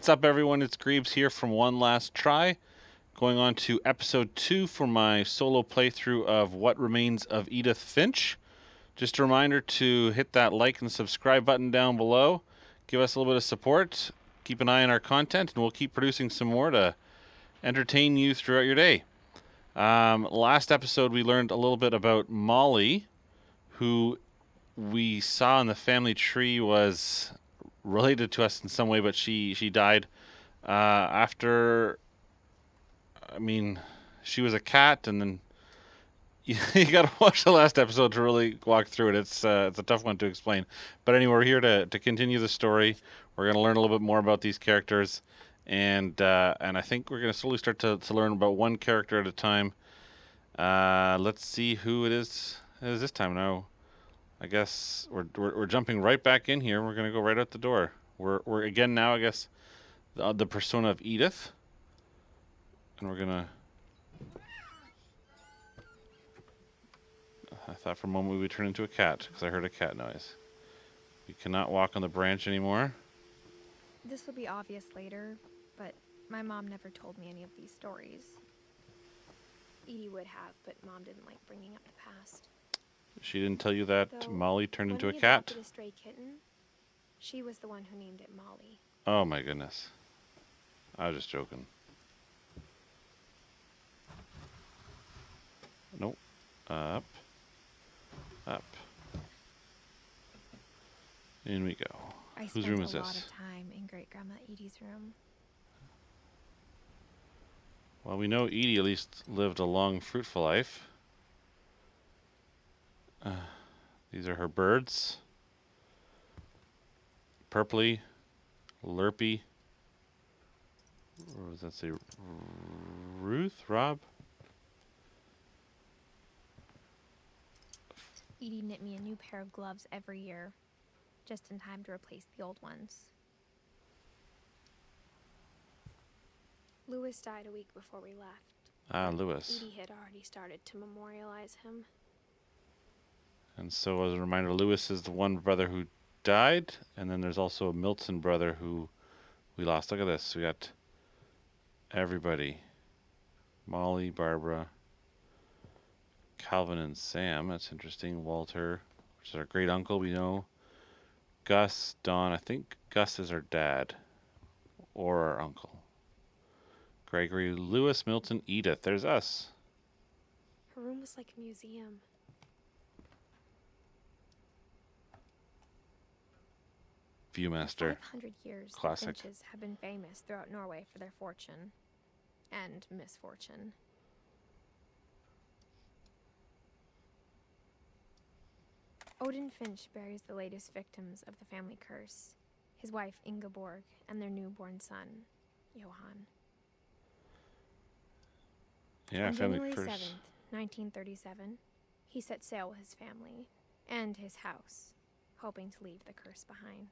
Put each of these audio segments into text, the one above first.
What's up, everyone? It's Griebs here from One Last Try, going on to episode 2 for my solo playthrough of What Remains of Edith Finch. Just a reminder to hit that like and subscribe button down below. Give us a little bit of support. Keep an eye on our content, and we'll keep producing some more to entertain you throughout your day. Last episode, we learned a little bit about Molly, who we saw in the family tree was related to us in some way, but she died after. I mean, she was a cat, and then you got to watch the last episode to really walk through it. It's a tough one to explain. But anyway, we're here to continue the story. We're going to learn a little bit more about these characters, and I think we're going to slowly start to learn about one character at a time. Let's see who it is this time. Now, I guess we're jumping right back in here. We're going to go right out the door. We're again now, I guess, the persona of Edith, and we're gonna. I thought for a moment we would turn into a cat because I heard a cat noise. We cannot walk on the branch anymore. This will be obvious later, but my mom never told me any of these stories. Edie would have, but Mom didn't like bringing up the past. She didn't tell you that Though, Molly turned into a when we cat? adopted a stray kitten, she was the one who named it Molly. Oh my goodness. I was just joking. Nope. Up. Up. In we go. Whose room is I spent a this? lot of time in Great-Grandma Edie's room. Well, we know Edie at least lived a long, fruitful life. These are her birds. Purpley, Lurpy. Or does that say Ruth? Rob? Edie knit me a new pair of gloves every year, just in time to replace the old ones. Louis died a week before we left. Ah, Louis. Edie had already started to memorialize him. And so, as a reminder, Louis is the one brother who died, and then there's also a Milton brother who we lost. Look at this. We got everybody. Molly, Barbara, Calvin and Sam. That's interesting. Walter, which is our great uncle, we know. Gus, Don. I think Gus is our dad or our uncle. Gregory, Louis, Milton, Edith. There's us. Her room was like a museum. Viewmaster. 500 years, Classic. the Finches have been famous throughout Norway for their fortune and misfortune. Odin Finch buries the latest victims of the family curse, his wife Ingeborg and their newborn son, Johann. Yeah, On family January curse. 7th, 1937, he set sail with his family and his house, hoping to leave the curse behind.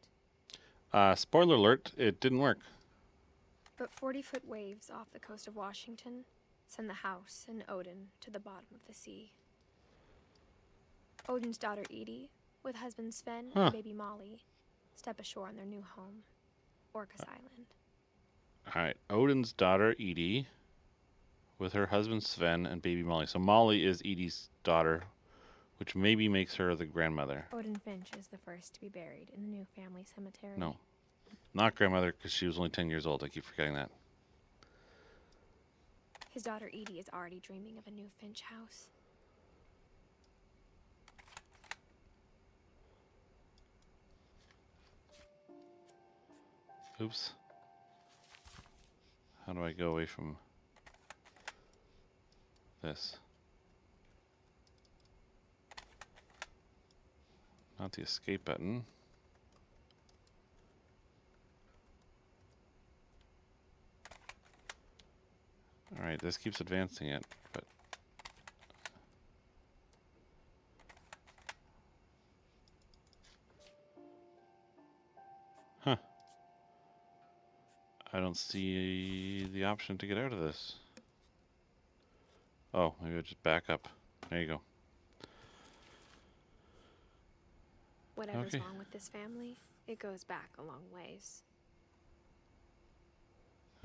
Spoiler alert, it didn't work. But 40-foot waves off the coast of Washington send the house and Odin to the bottom of the sea. Odin's daughter Edie, with husband Sven and baby Molly, step ashore on their new home, Orcas Island. Alright, Odin's daughter, Edie, with her husband Sven and baby Molly. So Molly is Edie's daughter, which maybe makes her the grandmother. Odin Finch is the first to be buried in the new family cemetery. No, not grandmother, because she was only 10 years old. I keep forgetting that. His daughter Edie is already dreaming of a new Finch house. Oops. How do I go away from this? Not the escape button. Alright, this keeps advancing it, but... Huh. I don't see the option to get out of this. Oh, maybe I'll just back up. There you go. Whatever's Okay. wrong with this family, it goes back a long ways.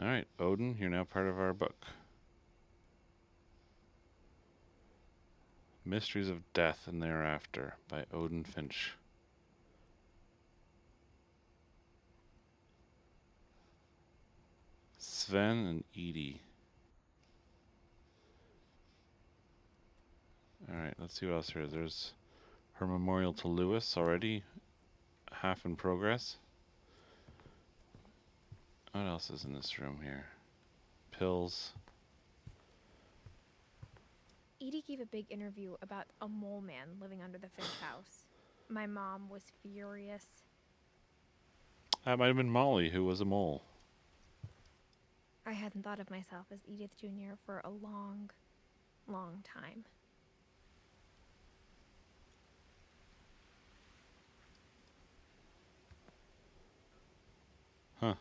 Alright, Odin, you're now part of our book. Mysteries of Death and Thereafter by Odin Finch. Sven and Edie. Alright, let's see what else there is. There's her memorial to Lewis already, half in progress. What else is in this room here? Pills. Edie gave a big interview about a mole man living under the Finch house. My mom was furious. That might have been Molly, who was a mole. I hadn't thought of myself as Edith Jr. for a long, long time. Huh.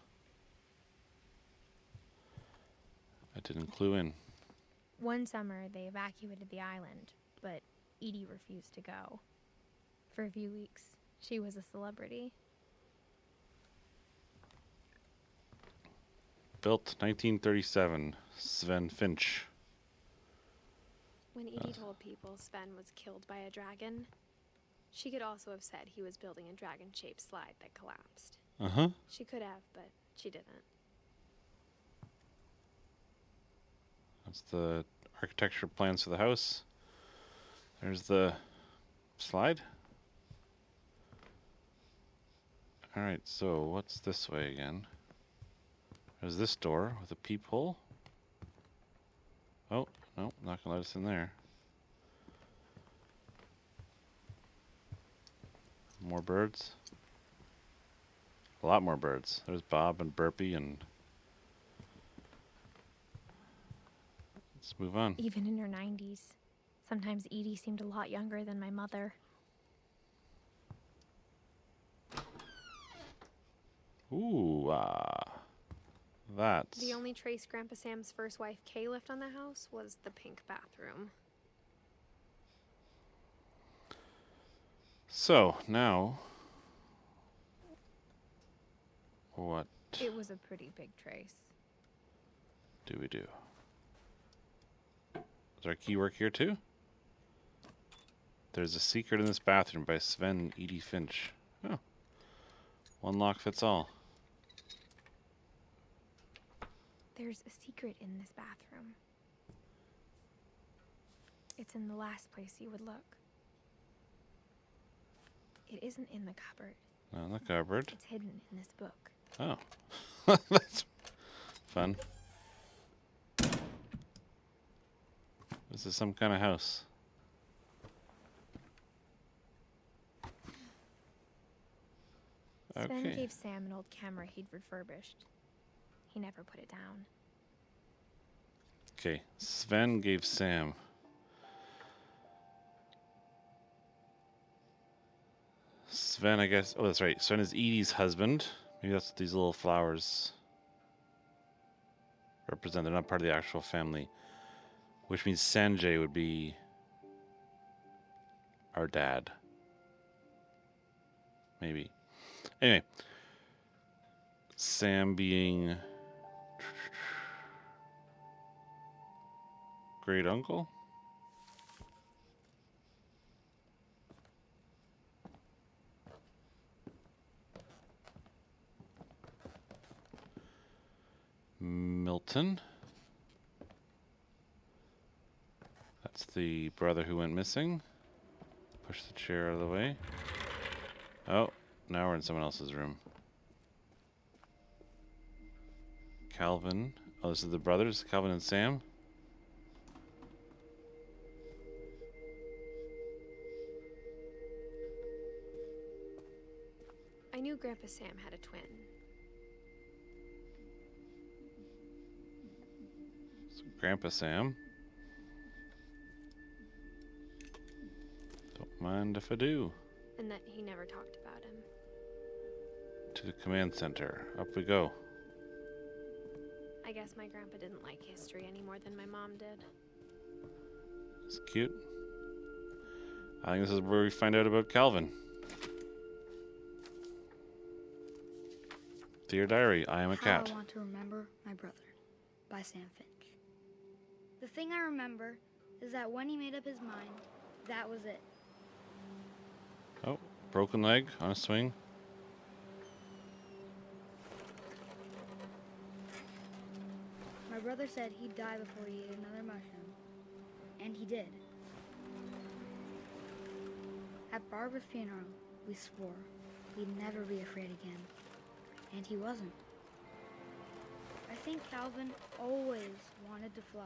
I didn't clue in. One summer, they evacuated the island, but Edie refused to go. For a few weeks, she was a celebrity. Built 1937. Sven Finch. When Edie told people Sven was killed by a dragon, she could also have said he was building a dragon-shaped slide that collapsed. Uh-huh. She could have, but she didn't. That's the architecture plans for the house. There's the slide. Alright, so what's this way again? There's this door with a peephole. Oh, no, not gonna let us in there. More birds. A lot more birds. There's Bob and Burpee and... Let's move on. Even in her 90s, sometimes Edie seemed a lot younger than my mother. Ooh, that's... The only trace Grandpa Sam's first wife, Kay, left on the house was the pink bathroom. So, now... What It was a pretty big trace. do we do? Is our key work here too? There's a secret in this bathroom by Sven and Edie Finch. Oh. One lock fits all. There's a secret in this bathroom. It's in the last place you would look. It isn't in the cupboard. Not in the cupboard. It's hidden in this book. Oh. That's fun. This is some kind of house. Sven Okay. gave Sam an old camera he'd refurbished. He never put it down. Okay. Sven gave Sam. Sven, I guess. Oh, that's right. Sven is Edie's husband. Maybe that's what these little flowers represent. They're not part of the actual family. Which means Sanjay would be our dad. Maybe. Anyway. Sam being great uncle? Milton. That's the brother who went missing. Push the chair out of the way. Oh, now we're in someone else's room. Calvin. Oh, this is the brothers, Calvin and Sam. I knew Grandpa Sam had a twin. So Grandpa Sam. Don't mind if I do. And that he never talked about him. To the command center. Up we go. I guess my grandpa didn't like history any more than my mom did. It's cute. I think this is where we find out about Calvin. Dear Diary, I am a cat. How I Want to Remember My Brother by Sam Finch. The thing I remember is that when he made up his mind, that was it. Oh, broken leg on a swing. My brother said he'd die before he ate another mushroom, and he did. At Barbara's funeral, we swore we'd never be afraid again, and he wasn't. I think Calvin always wanted to fly.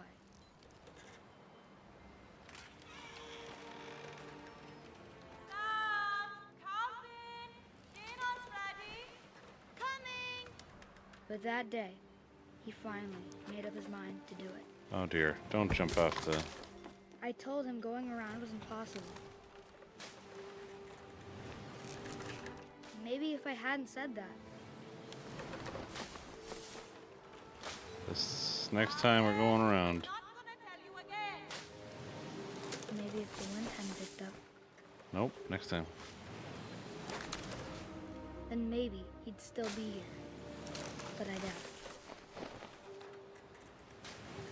Calvin! Dinner's ready! Coming! But that day, he finally made up his mind to do it. Oh dear, don't jump off the... I told him going around was impossible. Maybe if I hadn't said that. This next time we're going around. Not gonna tell you again! Maybe if the wind hadn't picked up, Nope, next time. then maybe he'd still be here. But I doubt it.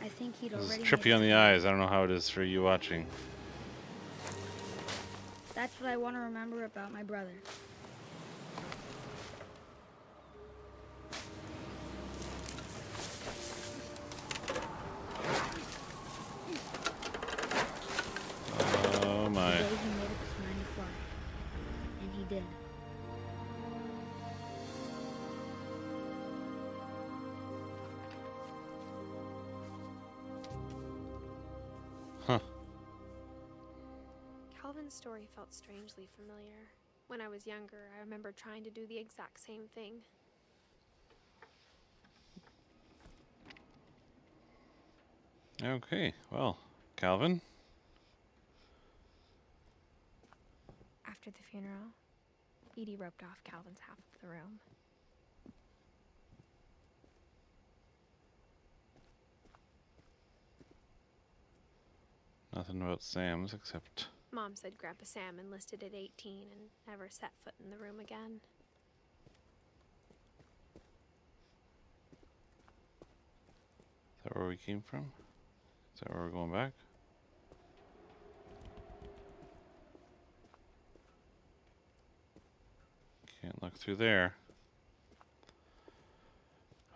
I think he'd This is already trippy made on up the his mind. eyes. I don't know how it is for you watching. That's what I want to remember about my brother. Oh The my. day he made up his mind to fly. And he did. Huh. Calvin's story felt strangely familiar. When I was younger, I remember trying to do the exact same thing. Okay, well, Calvin? After the funeral, Edie roped off Calvin's half of the room. Nothing about Sam's except... Mom said Grandpa Sam enlisted at 18 and never set foot in the room again. Is that where we came from? Is that where we're going back? Can't look through there.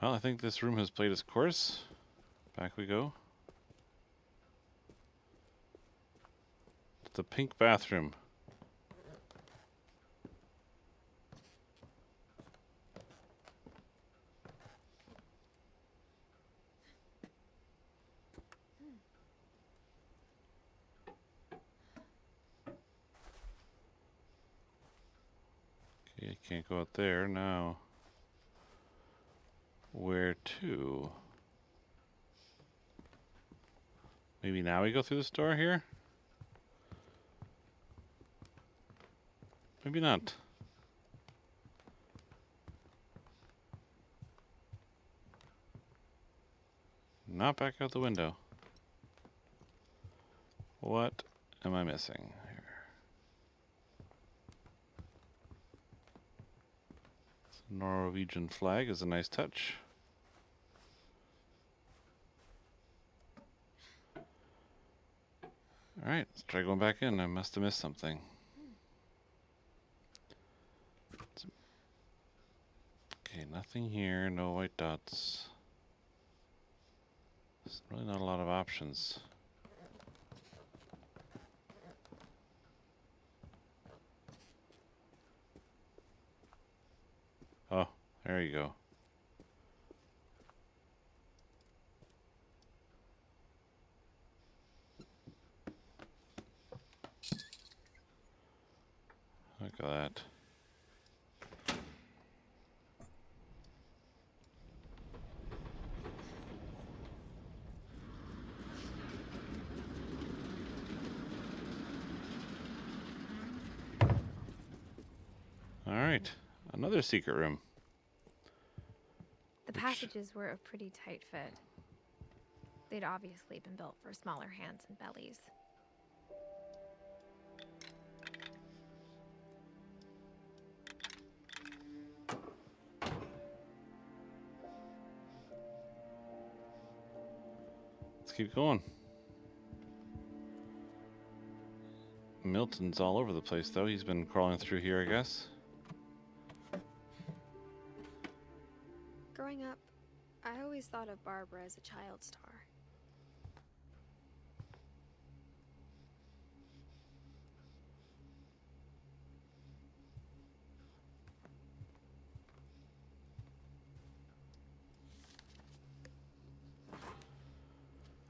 Well, I think this room has played its course. Back we go. The pink bathroom. Okay, I can't go out there now. Where to? Maybe now we go through this door here? Maybe not. Not back out the window. What am I missing here? The Norwegian flag is a nice touch. Alright, let's try going back in. I must have missed something. Okay, nothing here, no white dots. There's really not a lot of options. Oh, there you go. Look at that. Alright, another secret room. The passages were a pretty tight fit. They'd obviously been built for smaller hands and bellies. keep going. Milton's all over the place, though. He's been crawling through here, I guess. Growing up, I always thought of Barbara as a child star.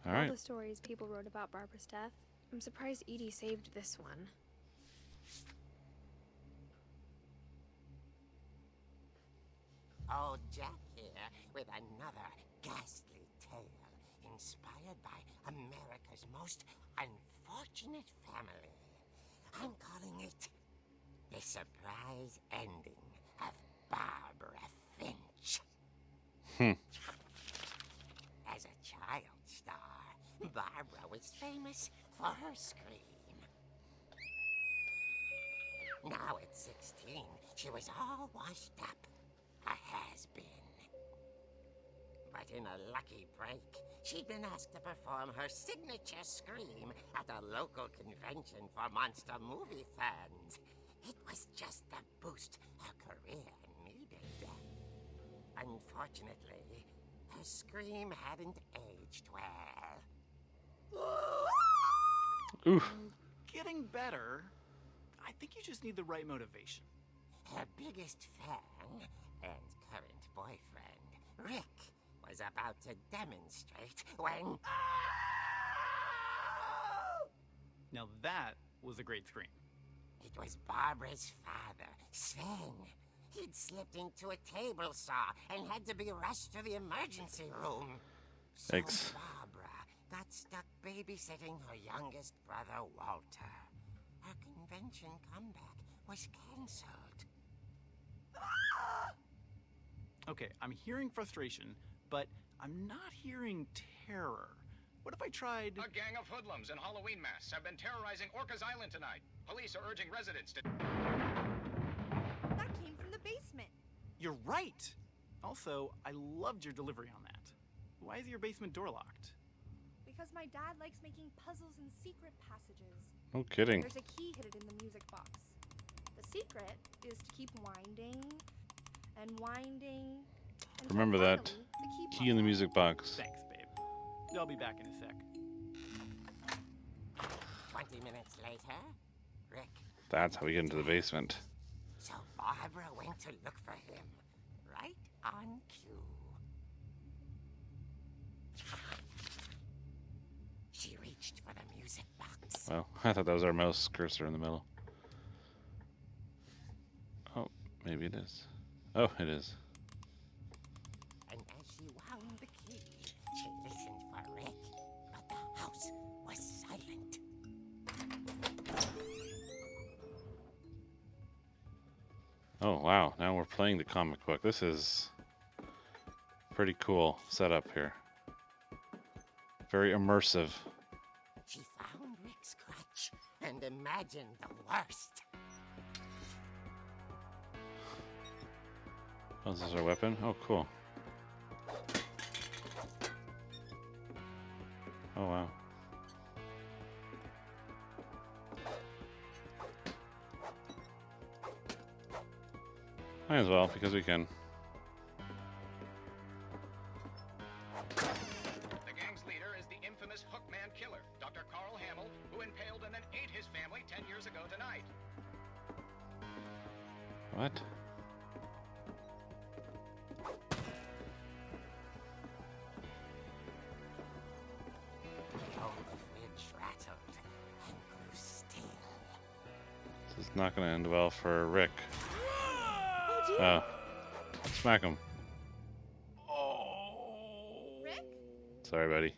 All right. All the stories people wrote about Barbara's death, I'm surprised Edie saved this one. Old Jack here with another ghastly tale inspired by America's most unfortunate family. I'm calling it The Surprise Ending of Barbara Finch. As a child star, Barbara was famous for her scream. Now at 16, she was all washed up. A has-been. But in a lucky break, she'd been asked to perform her signature scream at a local convention for monster movie fans. It was just the boost her career needed. Unfortunately, her scream hadn't aged well. Oof. Getting better. I think you just need the right motivation. Her biggest fan and current boyfriend, Rick, was about to demonstrate when... Now that was a great scream. It was Barbara's father, Sven. He'd slipped into a table saw and had to be rushed to the emergency room. So Thanks. Barbara got stuck babysitting her youngest brother, Walter. Her convention comeback was cancelled. Okay, I'm hearing frustration, but I'm not hearing terror. What if I tried... A gang of hoodlums in Halloween masks have been terrorizing Orcas Island tonight. Police are urging residents to... That came from the basement. You're right! Also, I loved your delivery on that. Why is your basement door locked? Because my dad likes making puzzles and secret passages. No kidding. There's a key hidden in the music box. The secret is to keep winding and winding. Until Remember that finally the key in the music box. Thanks, babe. I'll be back in a sec. 20 minutes later, Rick... That's how we get into the basement. So Barbara went to look for him, right on cue. She reached for the music box. Well, I thought that was our mouse cursor in the middle. Oh, maybe it is. Oh, it is. And as she wound the key, she listened for Rick, but the house was silent. Oh, wow. Now we're playing the comic book. This is pretty cool setup here. Very immersive. She found Rick's crutch and imagined the worst. Oh, this is our weapon? Oh, cool. Oh, wow. Might as well, because we can. The gang's leader is the infamous Hookman killer, Dr. Carl Hamill, who impaled and then ate his family 10 years ago tonight. What? The old fridge rattled and grew still. This is not going to end well for Rick. Oh, dear. Oh. Smack him. Rick? Sorry, buddy.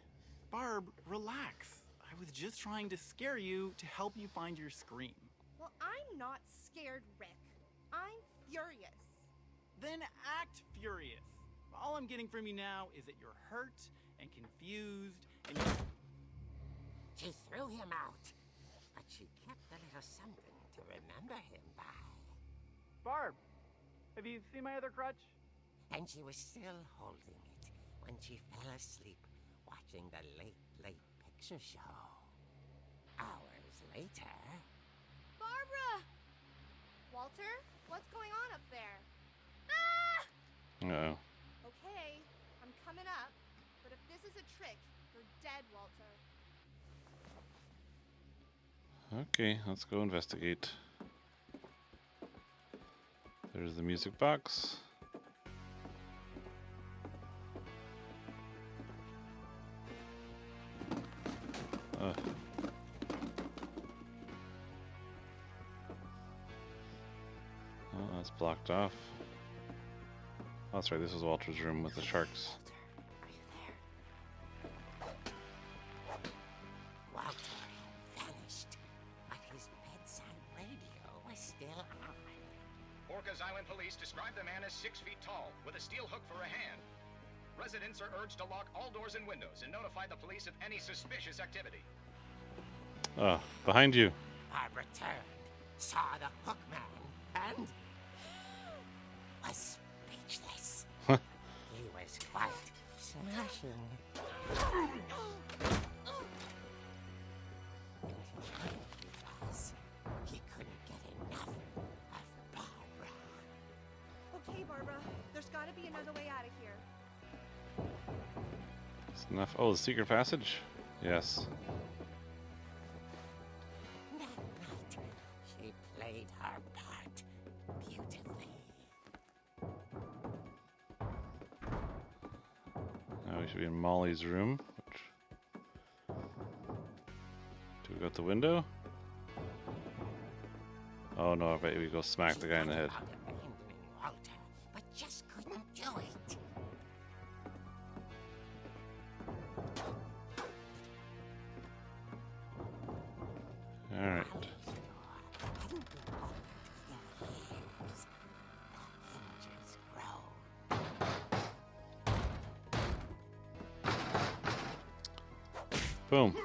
Barb, relax. I was just trying to scare you to help you find your scream. Well, I'm not scared, Rick. I'm furious. Then act furious. All I'm getting from you now is that you're hurt and confused and She threw him out, but she kept a little something to remember him by. Barb, have you seen my other crutch? And she was still holding it when she fell asleep watching the late late picture show. Hours later... Barbara! Walter, what's going on up there? Uh-oh. Okay, I'm coming up. But if this is a trick, you're dead, Walter. Okay, let's go investigate. There's the music box. Oh, that's blocked off. Oh, that's right, this is Walter's room with the sharks. Walter had vanished, but his bedside radio was still on. Orcas Island police describe the man as 6 feet tall, with a steel hook for a hand. Residents are urged to lock all doors and windows and notify the police of any suspicious activity. Oh, behind you. Barbara turned, saw the hook man, and was speechless. He was quite smashing. And he couldn't get enough of Barbara. Okay, Barbara, there's gotta be another way out of here. It's enough. Oh, the secret passage? Yes. That night, she played her part beautifully. Now we should be in Molly's room. Do we go out the window? Oh no, I bet we go smack the guy in the head. About abandoning Walter, but just couldn't do it. Alright. Hadn't been opened in years. The hinges grown. Boom. He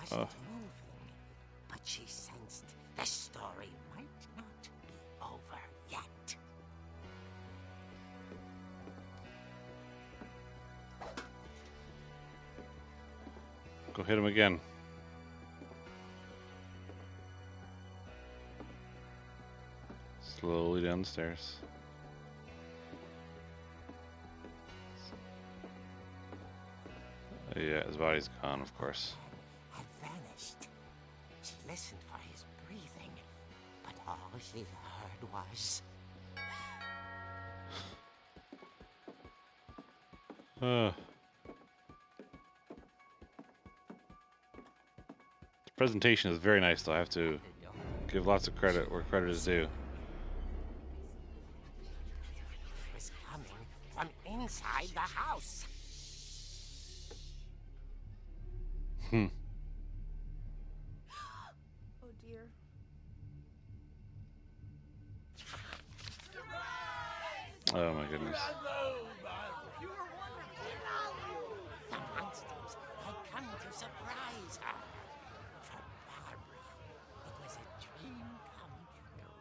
wasn't moving, but she sensed the story might not be over yet. Go hit him again. Slowly down the stairs. Yeah, his body's gone, of course. Had vanished. She listened for his breathing, but all she heard was... The presentation is very nice, though. I have to give lots of credit where credit is due. It was coming from inside the house. Hmm. Oh dear. Oh my goodness. The monsters had come to surprise her. For Barbara, it was a dream come true.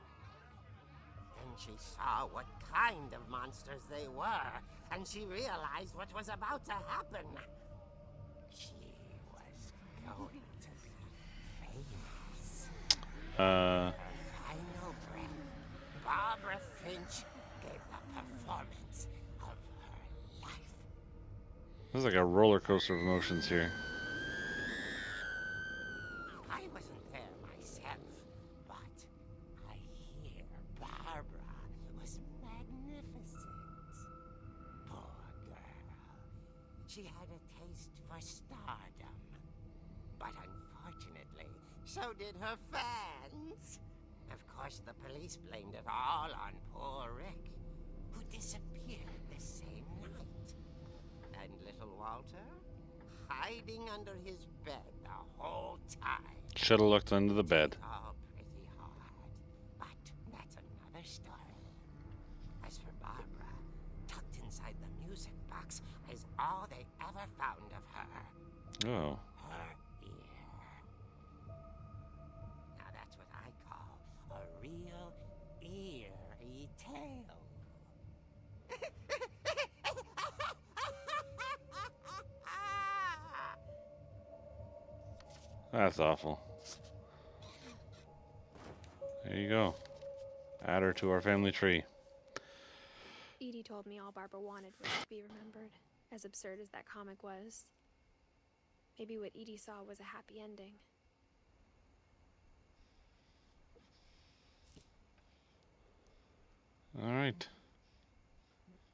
Then she saw what kind of monsters they were, and she realized what was about to happen. She was going to be famous. Her final breath, Barbara Finch gave the performance of her life. This is like a roller coaster of emotions here. I wasn't there myself, but I hear Barbara was magnificent. Poor girl. She had a taste for stardom. But unfortunately, so did her fans. Of course, the police blamed it all on poor Rick, who disappeared the same night. And little Walter, hiding under his bed the whole time. Should have looked under the bed. All pretty hard, but that's another story. As for Barbara, tucked inside the music box is all they ever found of her. Oh. Her ear. Now that's what I call a real eerie tale. That's awful. There you go. Add her to our family tree. Edie told me all Barbara wanted was to be remembered, as absurd as that comic was. Maybe what Edie saw was a happy ending. All right.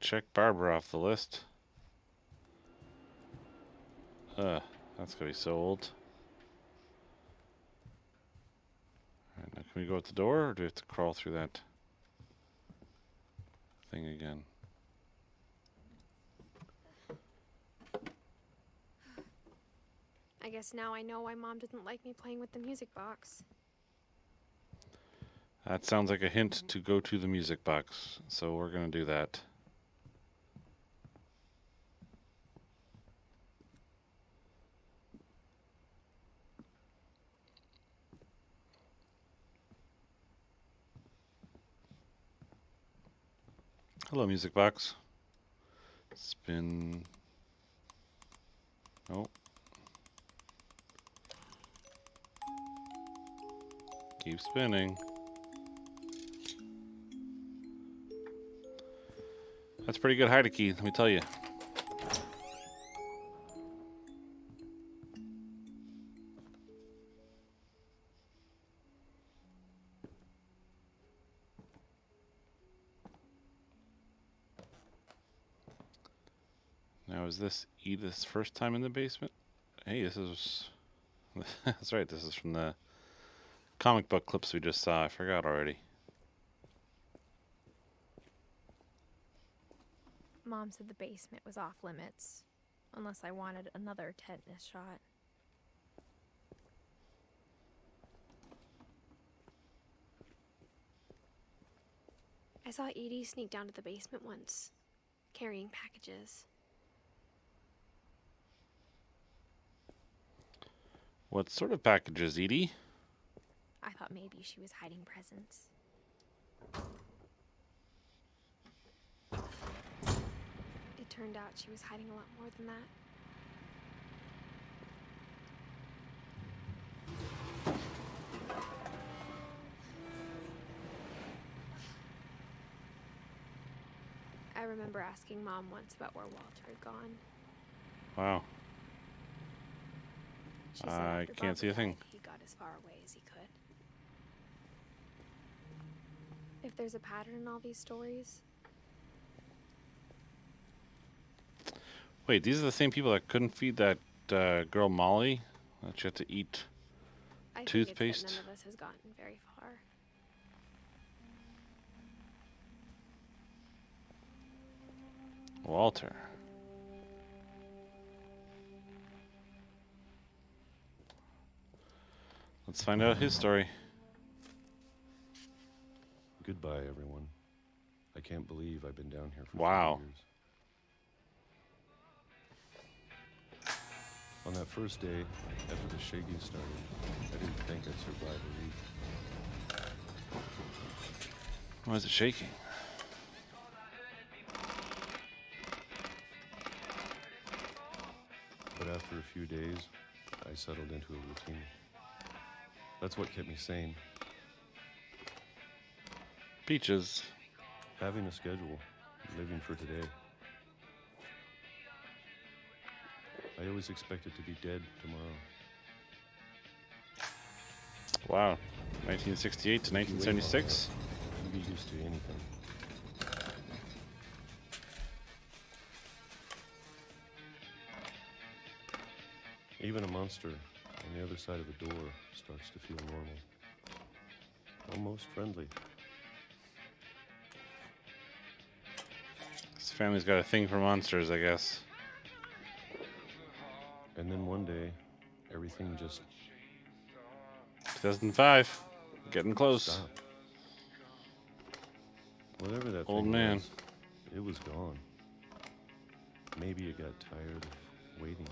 Check Barbara off the list. That's gonna be so old. All right, now can we go out the door, or do we have to crawl through that thing again? I guess now I know why Mom didn't like me playing with the music box. That sounds like a hint to go to the music box, so we're gonna do that. Hello, music box. Spin. Oh. Keep spinning. That's pretty good hide key, let me tell you. Now, is this Edith's first time in the basement? Hey, this is... That's right, this is from the comic book clips we just saw. I forgot already. Mom said the basement was off limits, unless I wanted another tetanus shot. I saw Edie sneak down to the basement once, carrying packages. What sort of packages, Edie? I thought maybe she was hiding presents. It turned out she was hiding a lot more than that. I remember asking Mom once about where Walter had gone. Wow. She said I after can't see a Barbara thing. died, he got as far away as he could. If there's a pattern in all these stories, Wait, these are the same people that couldn't feed that girl Molly? That she had to eat I think toothpaste? it's that none of us has gotten very far. Walter. Let's find out his story. Goodbye, everyone. I can't believe I've been down here for Wow. 5 years. On that first day, after the shaking started, I didn't think I'd survive a week. Why is it shaking? But after a few days, I settled into a routine. That's what kept me sane. Peaches. Having a schedule, living for today. I always expected to be dead tomorrow. Wow. 1968 to 1976. You can be used to anything. Even a monster on the other side of a door starts to feel normal. Almost friendly. This family's got a thing for monsters, I guess. And then one day, everything just 2005. Getting close. stopped. Whatever that Old thing man. was, it was gone. Maybe it got tired of waiting.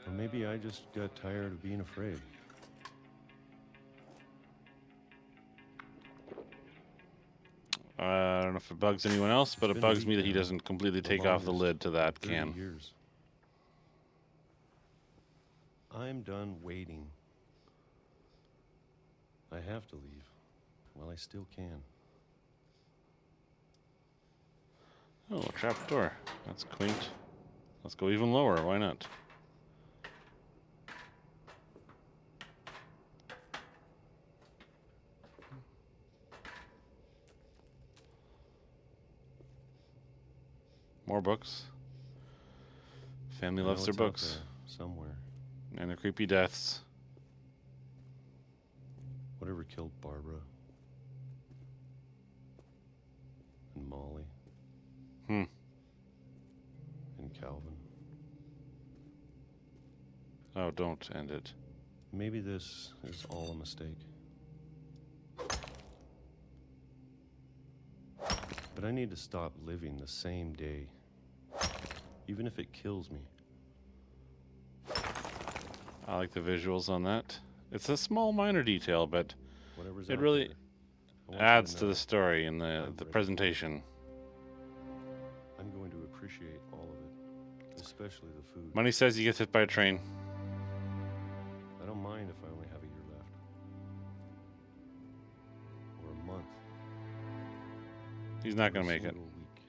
Or maybe I just got tired of being afraid. I don't know if it bugs anyone else, but It's it been a bugs me week that he now. doesn't completely The take off the longest lid to in that 30 can. years. I'm done waiting. I have to leave. Well, I still can. Oh, a trap door. That's quaint. Let's go even lower. Why not? More books. Family I loves know their it's out books. there, somewhere. And their creepy deaths. Whatever killed Barbara. And Molly. Hmm. And Calvin. Oh, don't end it. Maybe this is all a mistake. But I need to stop living the same day. Even if it kills me. I like the visuals on that. It's a small minor detail, but Whatever's it out really there, I want you adds to know the story and I'm the ready. presentation. I'm going to appreciate all of it. Especially the food. Money says he gets hit by a train. I don't mind if I only have a year left. Or a month. He's not or going a to make it. single week.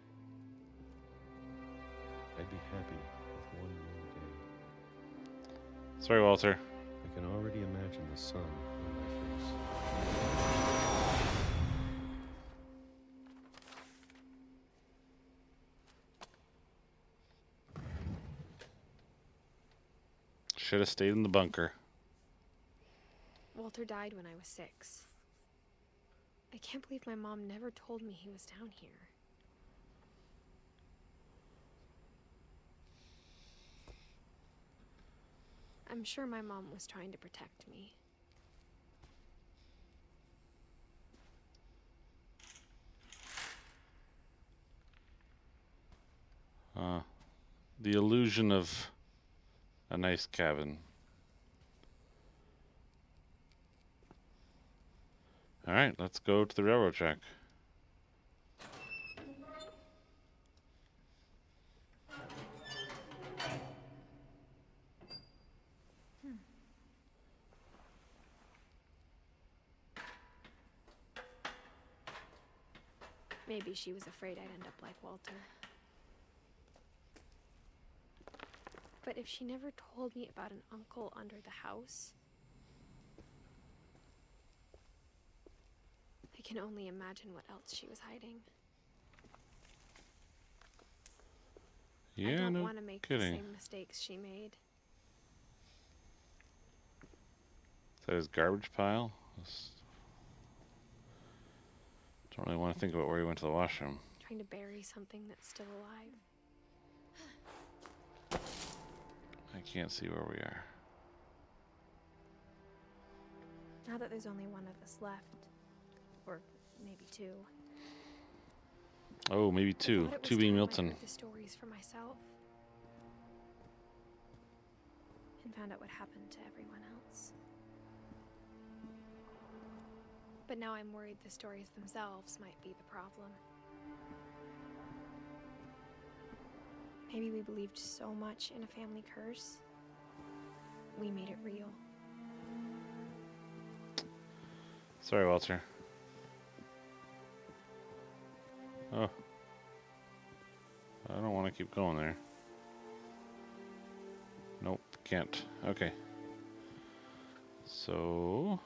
I'd be happy with one more day. Sorry, Walter. I can already imagine the sun on my face. Should have stayed in the bunker. Walter died when I was 6. I can't believe my mom never told me he was down here. I'm sure my mom was trying to protect me. The illusion of a nice cabin. All right, let's go to the railroad track. Maybe she was afraid I'd end up like Walter. But if she never told me about an uncle under the house, I can only imagine what else she was hiding. I Yeah, don't no want to make the kidding. same mistakes she made. Is that his garbage pile? Don't really want to think about where he went to the washroom. Trying to bury something that's still alive. I can't see where we are. Now that there's only one of us left, or maybe 2. Oh, maybe I 2. thought it was 2 being time I Milton. heard the stories for myself. And found out what happened to everyone else. But now I'm worried the stories themselves might be the problem. Maybe we believed so much in a family curse, we made it real. Sorry, Walter. Oh. I don't want to keep going there. Nope, can't. Okay. So...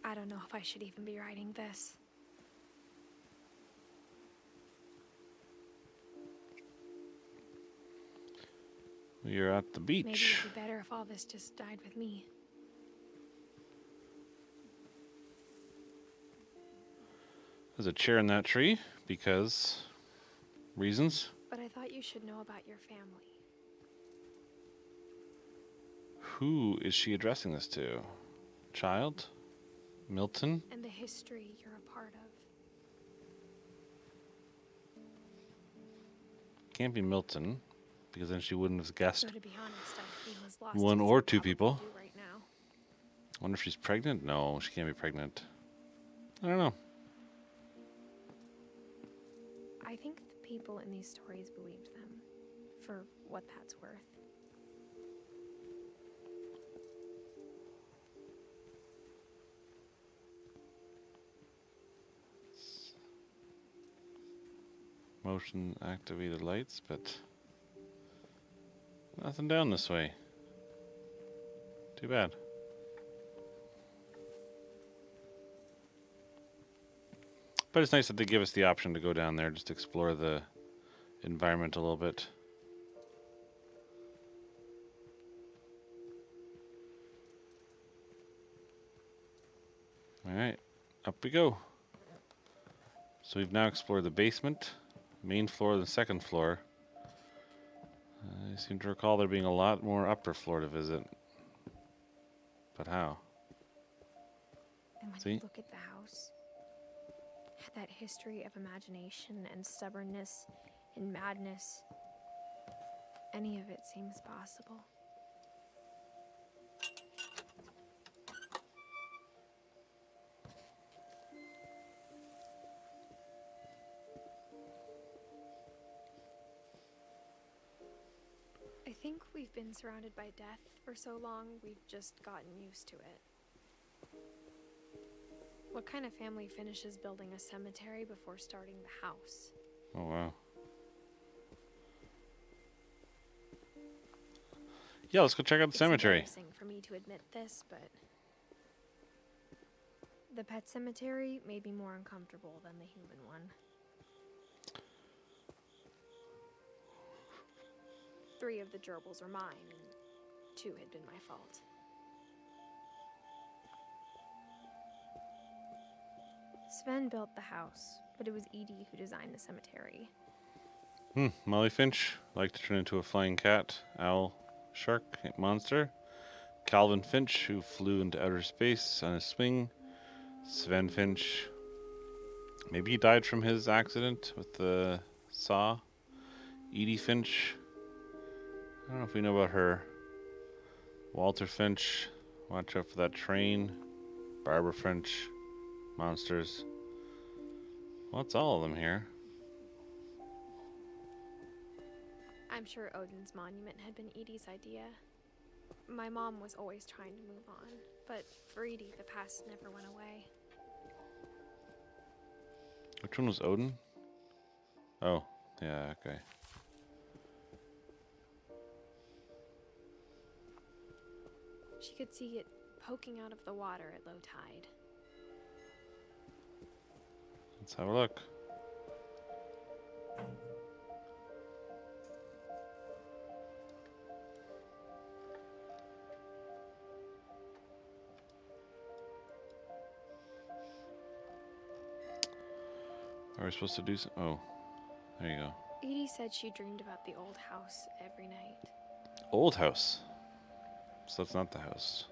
I don't know if I should even be writing this. we are at the Maybe beach. it'd be better if all this just died with me. There's a chair in that tree because reasons. But I thought you should know about your family. Who is she addressing this to? Child? Milton? And the history you're a part of. Can't be Milton, because then she wouldn't have guessed So to be honest, I feel as lost one as or you 2 probably people. do right now. Wonder if she's pregnant? No, she can't be pregnant. I don't know. I think people in these stories believed them, for what that's worth. Motion activated lights, but nothing down this way. Too bad. But it's nice that they give us the option to go down there, just explore the environment a little bit. Alright, up we go. So we've now explored the basement, main floor, the second floor. I seem to recall there being a lot more upper floor to visit. But how? And when you look at the house, that history of imagination and stubbornness and madness, any of it seems possible. I think we've been surrounded by death for so long, we've just gotten used to it. What kind of family finishes building a cemetery before starting the house? Oh, wow. Yeah, let's go check out the cemetery. It's embarrassing for me to admit this, but the pet cemetery made me more uncomfortable than the human one. 3 of the gerbils are mine, and 2 had been my fault. Sven built the house, but it was Edie who designed the cemetery. Molly Finch liked to turn into a flying cat, owl, shark, monster. Calvin Finch, who flew into outer space on a swing. Sven Finch, maybe he died from his accident with the saw. Edie Finch, I don't know if we know about her. Walter Finch, watch out for that train. Barbara Finch, monsters. Well, it's all of them here. I'm sure Odin's monument had been Edie's idea. My mom was always trying to move on, but for Edie, the past never went away. Which one was Odin? Oh, yeah, okay. She could see it poking out of the water at low tide. Let's have a look. Are we supposed to do some? Oh, there you go. Edie said she dreamed about the old house every night. Old house. So that's not the house.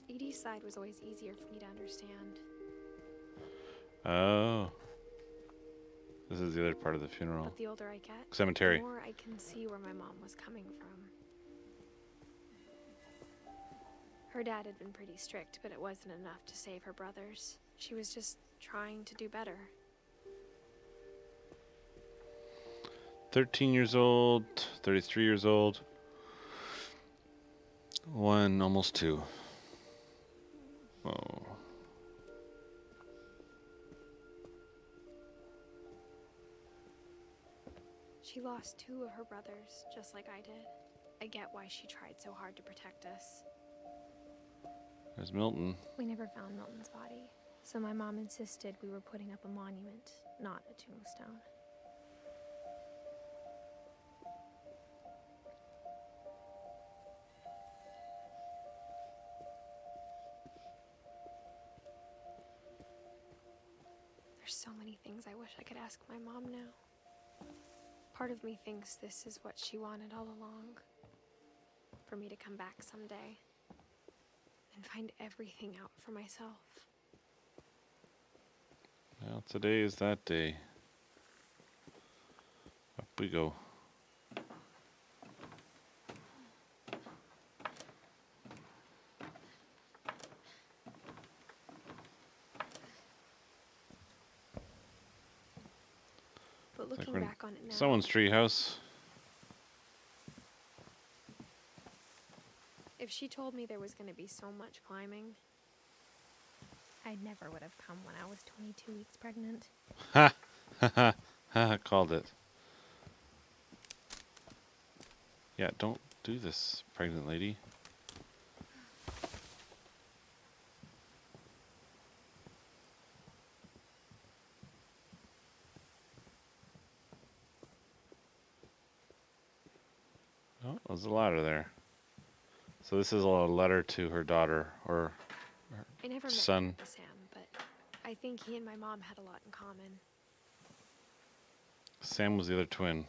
Edie's side was always easier for me to understand. Oh. This is the other part of the funeral. But the older I get, Cemetery. the more I can see where my mom was coming from. Her dad had been pretty strict, but it wasn't enough to save her brothers. She was just trying to do better. 13 years old, 33 years old. 1, almost 2. Oh. She lost 2 of her brothers, just like I did. I get why she tried so hard to protect us. There's Milton. We never found Milton's body, so my mom insisted we were putting up a monument, not a tombstone. There's so many things I wish I could ask my mom now. Part of me thinks this is what she wanted all along. For me to come back someday and find everything out for myself. Well, today is that day. we go. But Like looking we're in back on it now, someone's treehouse. if she told me there was going to be so much climbing, I never would have come when I was 22 weeks pregnant. Ha! Ha ha ha! Called it. Yeah, don't do this, pregnant lady. Oh, there's a ladder there. So this is a letter to her daughter, or I never met son. Grandpa Sam, but I think he and my mom had a lot in common. Sam was the other twin.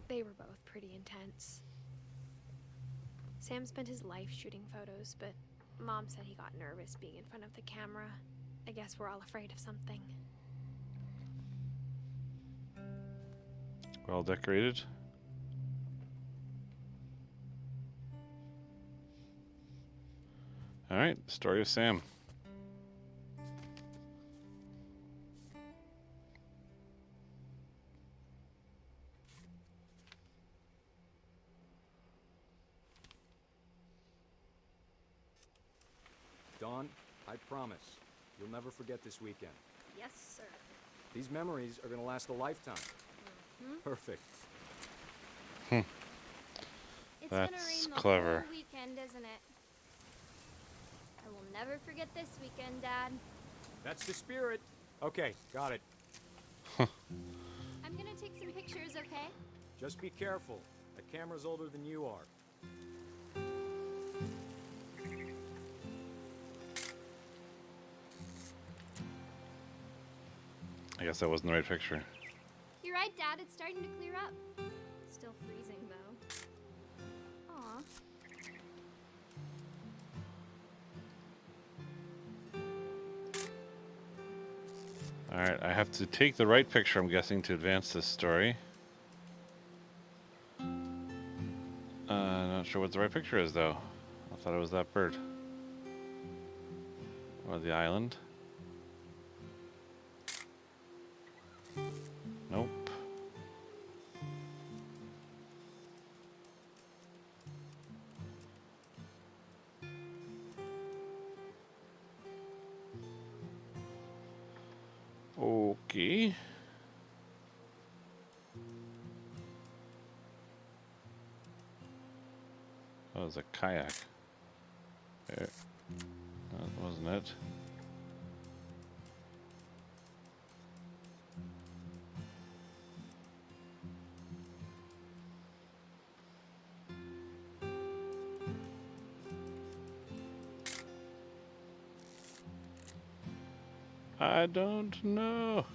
They were both pretty intense. Sam spent his life shooting photos, but Mom said he got nervous being in front of the camera. I guess we're all afraid of something. Well decorated. All right, story of Sam. Dawn, I promise, you'll never forget this weekend. Yes, sir. These memories are gonna last a lifetime. Perfect. It's gonna That's rain the clever. whole weekend, isn't it? I will never forget this weekend, Dad. That's the spirit. Okay, got it. I'm gonna take some pictures, okay? Just be careful. That camera's older than you are. I guess that wasn't the right picture. You're right, Dad. It's starting to clear up. Still freezing, though. Aw. All right, I have to take the right picture, I'm guessing, to advance this story. Not sure what the right picture is, though. I thought it was that bird. Or the island. Nope. Okay. That was a kayak. There. That wasn't it. I don't know.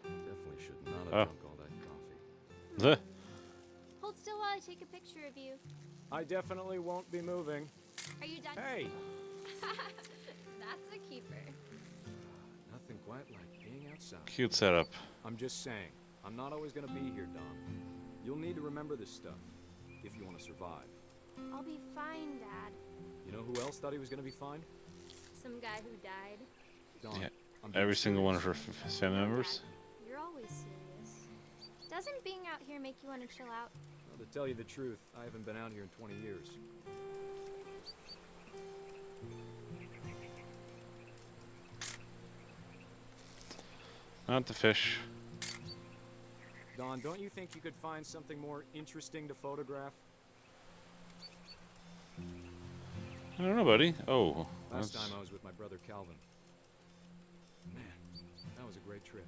Definitely should not have Oh. drunk all that coffee. The Hold still while I take a picture of you. I definitely won't be moving. Are you done? Hey! That's a keeper. Nothing quite like being outside. cute setup. I'm just saying, I'm not always gonna be here, Dawn. You'll need to remember this stuff, if you want to survive. I'll be fine, Dad. You know who else thought he was gonna be fine? Some guy who died. Dawn. Yeah, I'm being every single one of serious. her his family members. Dad, you're always serious. Doesn't being out here make you want to chill out? Well, to tell you the truth, I haven't been out here in 20 years. Not the fish. Dawn, don't you think you could find something more interesting to photograph? I don't know, buddy. Oh, Last that's time I was with my brother Calvin. Man, that was a great trip.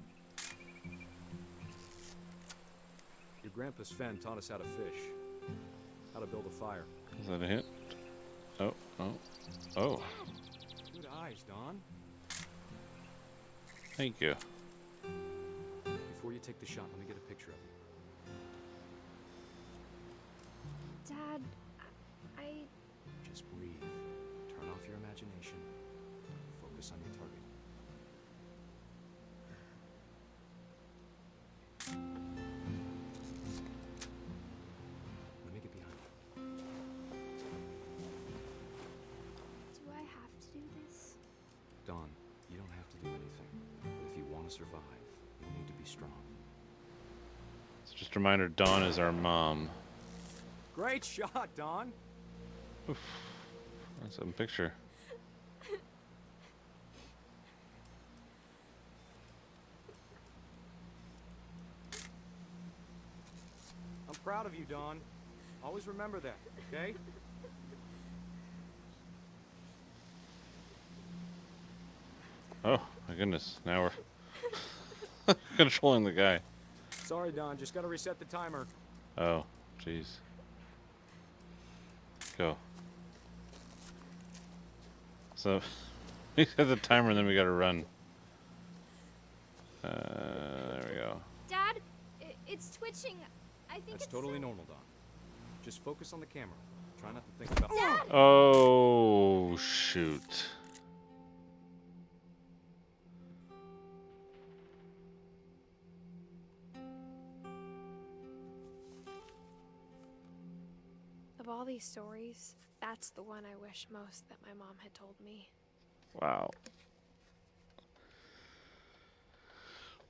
Your grandpa Sven taught us how to fish, how to build a fire. is that a hit? Oh, oh, oh. Good eyes, Dawn. Thank you. Before you take the shot, let me get a picture of you. Dad, I... Just Just breathe. Turn off your imagination. Focus on your target. Let me get behind you. Do I have to do this? Dawn, you don't have to do anything. But if you want to survive, you need to be strong. It's just a reminder, Dawn is our mom. Great shot, Dawn! Oof. That's a picture. I'm proud of you, Dawn. Always remember that, okay? Oh, my goodness. Now we're controlling the guy. Sorry, Dawn. Just gotta reset the timer. Oh, jeez. Go. So, we set the timer and then we gotta run. There we go. Dad, it's twitching. I think That's it's totally normal, Dawn. Just focus on the camera. Try not to think about... Dad! Oh, shoot. Of all these stories, that's the one I wish most that my mom had told me. Wow.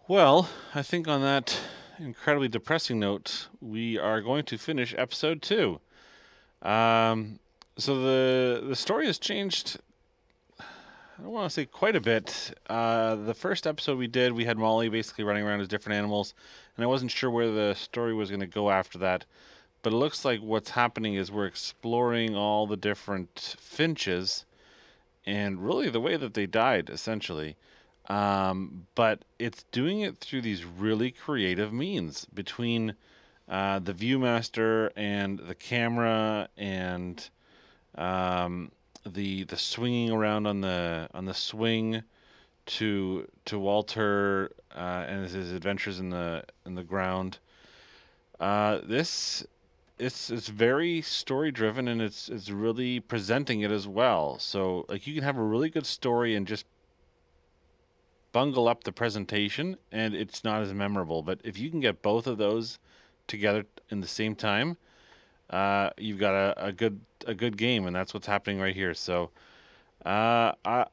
Well, I think on that incredibly depressing note, we are going to finish episode 2. So the story has changed, I don't want to say quite a bit. The first episode we did, we had Molly basically running around as different animals, and I wasn't sure where the story was going to go after that. But it looks like what's happening is we're exploring all the different Finches and really the way that they died, essentially. But it's doing it through these really creative means between the Viewmaster and the camera and the swinging around on the swing to Walter and his adventures in the ground. This it's very story driven and it's really presenting it as well. So like you can have a really good story and just bungle up the presentation and it's not as memorable. But if you can get both of those together in the same time, you've got a good game, and that's what's happening right here. So I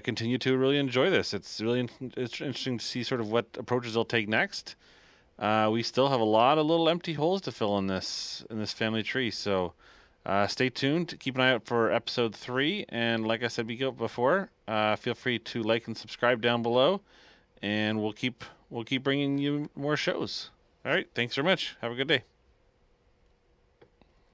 continue to really enjoy this. It's really it's interesting to see sort of what approaches they'll take next. We still have a lot of little empty holes to fill in this family tree. So stay tuned. Keep an eye out for episode 3. And like I said before, feel free to like and subscribe down below, and we'll keep bringing you more shows. All right. Thanks very much. Have a good day.